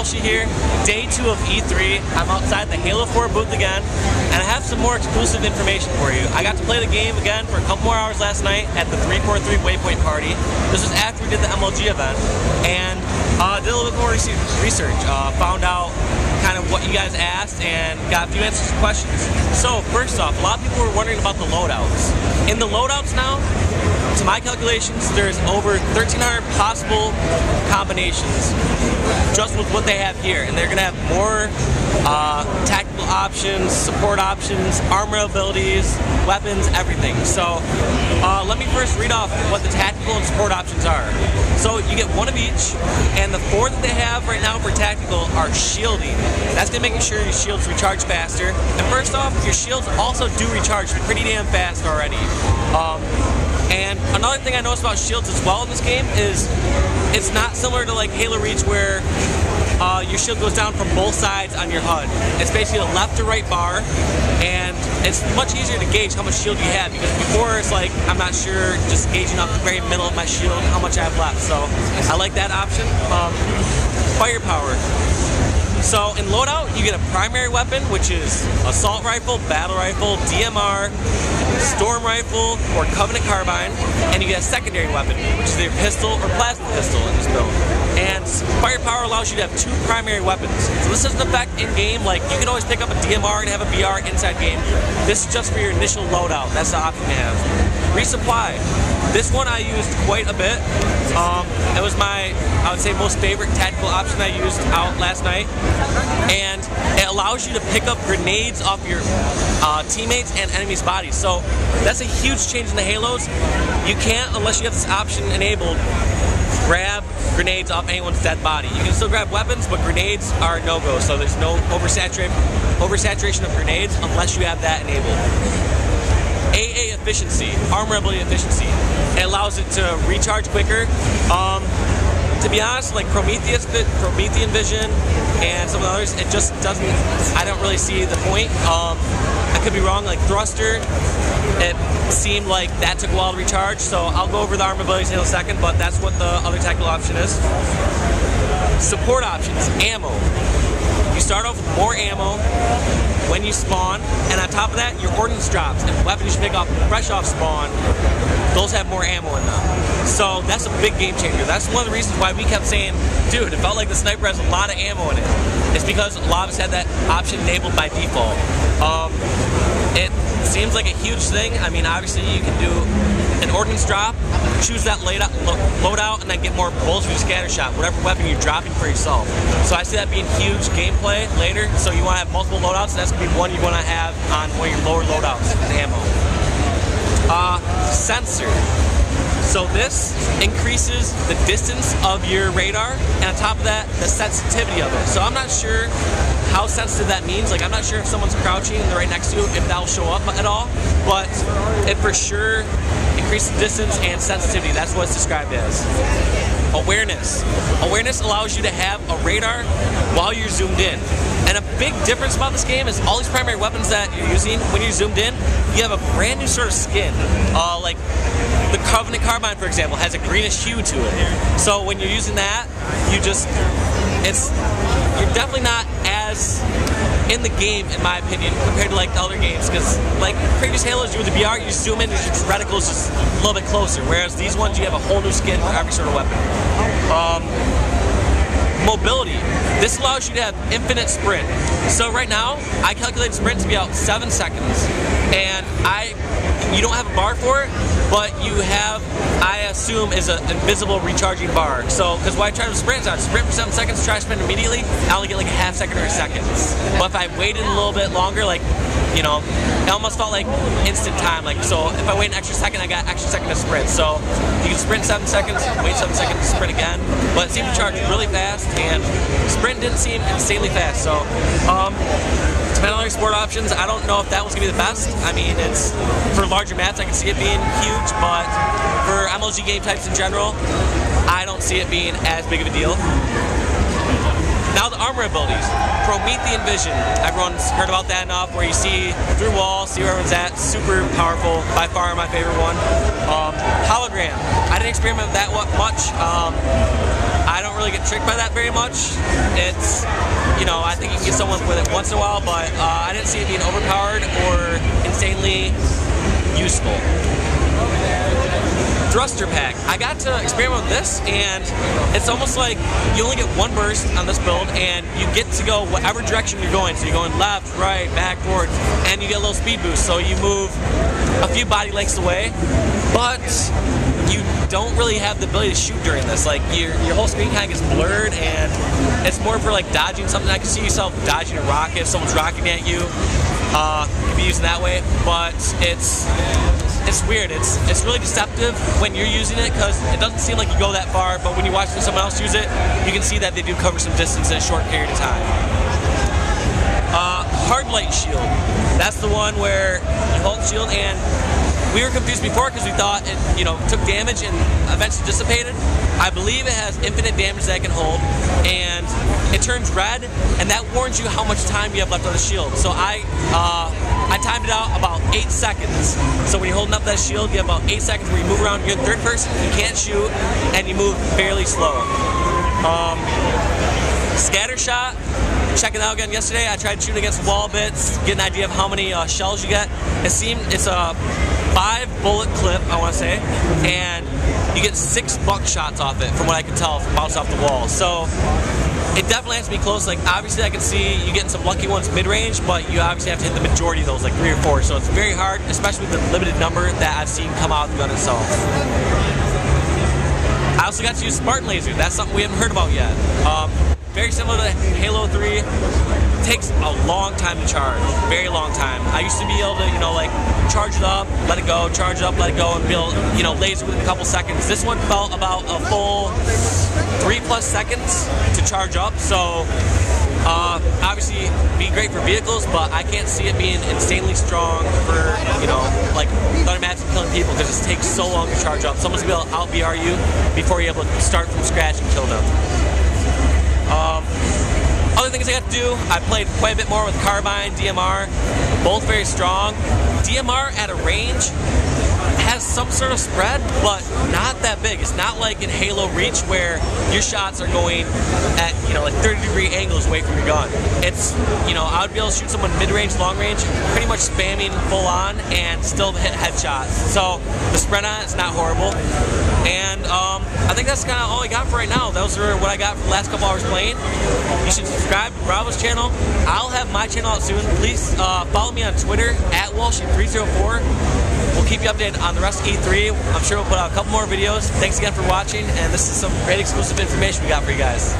Walshy here, day 2 of E3. I'm outside the Halo 4 booth again, and I have some more exclusive information for you. I got to play the game again for a couple more hours last night at the 343 Waypoint party. This was after we did the MLG event, and did a little bit more research. Found out kind of what you guys asked and got a few answers to questions. So first off, a lot of people were wondering about the loadouts. In the loadouts now, to my calculations, there's over 1,300 possible combinations just with what they have here, and they're going to have more tactical options, support options, armor abilities, weapons, everything. So let me first read off what the tactical and support options are. So you get one of each, and the 4 that they have right now for tactical are shielding. That's going to make sure your shields recharge faster. And first off, your shields also do recharge pretty damn fast already. And another thing I noticed about shields as well in this game is it's not similar to like Halo Reach where your shield goes down from both sides on your HUD. It's basically a left to right bar, and it's much easier to gauge how much shield you have, because before it's like I'm not sure, just gauging off the very middle of my shield how much I have left. So I like that option. Firepower. So in loadout, you get a primary weapon, which is assault rifle, battle rifle, DMR, storm rifle, or Covenant carbine, and you get a secondary weapon, which is either pistol or plasma pistol in this build. And firepower allows you to have 2 primary weapons. So this doesn't affect in-game, like you can always pick up a DMR and have a BR inside game. This is just for your initial loadout. That's the option you have. Resupply. This one I used quite a bit. It was my, I would say, most favorite tactical option I used out last night. And it allows you to pick up grenades off your teammates and enemies' bodies. So that's a huge change in the Halos. You can't, unless you have this option enabled, grab grenades off anyone's dead body. You can still grab weapons, but grenades are no-go. So there's no oversaturation of grenades unless you have that enabled. AA efficiency, armor ability efficiency. It allows it to recharge quicker. To be honest, like Promethean Vision and some of the others, it just doesn't, I don't really see the point. I could be wrong, like Thruster, it seemed like that took a while to recharge, so I'll go over the armor abilities in a second, but that's what the other tactical option is. Support options, ammo. You start off with more ammo when you spawn, and on top of that, your ordnance drops and weapons you pick up fresh off spawn, those have more ammo in them. So that's a big game changer. That's one of the reasons why we kept saying, dude, it felt like the sniper has a lot of ammo in it. It's because a lot of us had that option enabled by default. It seems like a huge thing. I mean, obviously you can do an ordnance drop, choose that loadout, and then get more bullets with your scattershot, whatever weapon you're dropping for yourself. So I see that being huge gameplay later. So you want to have multiple loadouts, and that's going to be one you want to have on one of your lower loadouts with ammo. Sensor. So this increases the distance of your radar, and on top of that, the sensitivity of it. So I'm not sure how sensitive that means. Like, I'm not sure if someone's crouching and they're right next to you, if that'll show up at all, but it for sure increases distance and sensitivity. That's what it's described as. Awareness. Awareness allows you to have a radar while you're zoomed in. And a big difference about this game is all these primary weapons that you're using, when you're zoomed in, you have a brand new sort of skin. Like the Covenant carbine, for example, has a greenish hue to it. So when you're using that, you're definitely not as in the game, in my opinion, compared to like the other games, because like previous Halos, you with the BR, you zoom in, your reticle's just a little bit closer, whereas these ones, you have a whole new skin for every sort of weapon. Mobility. This allows you to have infinite sprint. So right now, I calculate sprint to be about 7 seconds, and you don't have a bar for it, but you have, I assume, is an invisible recharging bar. So, because what I try to sprint is I sprint for 7 seconds, try to sprint immediately, I only get like a half second or a second. But if I waited a little bit longer, like, you know, it almost felt like instant time. Like, so if I wait an extra second, I got an extra second to sprint. So you can sprint 7 seconds, wait 7 seconds to sprint again. But it seemed to charge really fast, and sprint didn't seem insanely fast. So, depending on your sport options, I don't know if that one's gonna be the best. I mean, it's for larger maps, I can see it being huge, but for MLG game types in general, I don't see it being as big of a deal. Now the armor abilities. Promethean Vision. Everyone's heard about that enough, where you see through walls, see where everyone's at. Super powerful. By far my favorite one. Hologram. I didn't experiment with that much. I don't really get tricked by that very much. It's, you know, I think you can get someone with it once in a while, but I didn't see it being overpowered or insanely useful. Thruster pack. I got to experiment with this, and it's almost like you only get one burst on this build, and you get to go whatever direction you're going. So you're going left, right, back, forward, and you get a little speed boost. So you move a few body lengths away, but you don't really have the ability to shoot during this. Like your whole screen kind of gets blurred, and it's more for like dodging something. I can see yourself dodging a rocket if someone's rocketing at you. You can be using that way, but it's weird. It's really deceptive when you're using it because it doesn't seem like you go that far, but when you're watching someone else use it, you can see that they do cover some distance in a short period of time. Hard light shield. That's the one where you hold the shield, and we were confused before because we thought it, you know, took damage and eventually dissipated. I believe it has infinite damage that it can hold, and it turns red, and that warns you how much time you have left on the shield. So I timed it out about 8 seconds. So when you're holding up that shield, you have about 8 seconds where you move around. You're in third person, you can't shoot, and you move fairly slow. Scattershot. Checking out again yesterday. I tried shooting against wall bits, get an idea of how many shells you get. It's a 5 bullet clip, I want to say, and you get 6 buckshots off it, from what I can tell, from bounce off the wall. So it definitely has to be close. Like obviously, I can see you getting some lucky ones mid-range, but you obviously have to hit the majority of those, like 3 or 4. So it's very hard, especially with the limited number that I've seen come out of the gun itself. I also got to use Spartan laser. That's something we haven't heard about yet. Very similar to Halo 3, takes a long time to charge, very long time. I used to be able to, you know, like charge it up, let it go, charge it up, let it go, and build, you know, laser within a couple seconds. This one felt about a full 3+ seconds to charge up, so obviously be great for vehicles, but I can't see it being insanely strong for, you know, like other maps and killing people because it takes so long to charge up. Someone's gonna be able to out-VR you before you're able to start from scratch and kill them. Other things I got to do, I played quite a bit more with carbine, DMR, both very strong. DMR at a range has some sort of spread, but not that big. It's not like in Halo Reach where your shots are going at, you know, like 30-degree angles away from your gun. It's, you know, I would be able to shoot someone mid-range, long-range, pretty much spamming full-on and still hit headshots. So the spread on it's not horrible. And I think that's kind of all I got for right now. Those are what I got for the last couple hours playing. You should subscribe to Bravo's channel. I'll have my channel out soon. Please follow me on Twitter at Walshy304. We'll keep you updated on the rest of E3. I'm sure we'll put out a couple more videos. Thanks again for watching, and this is some great exclusive information we got for you guys.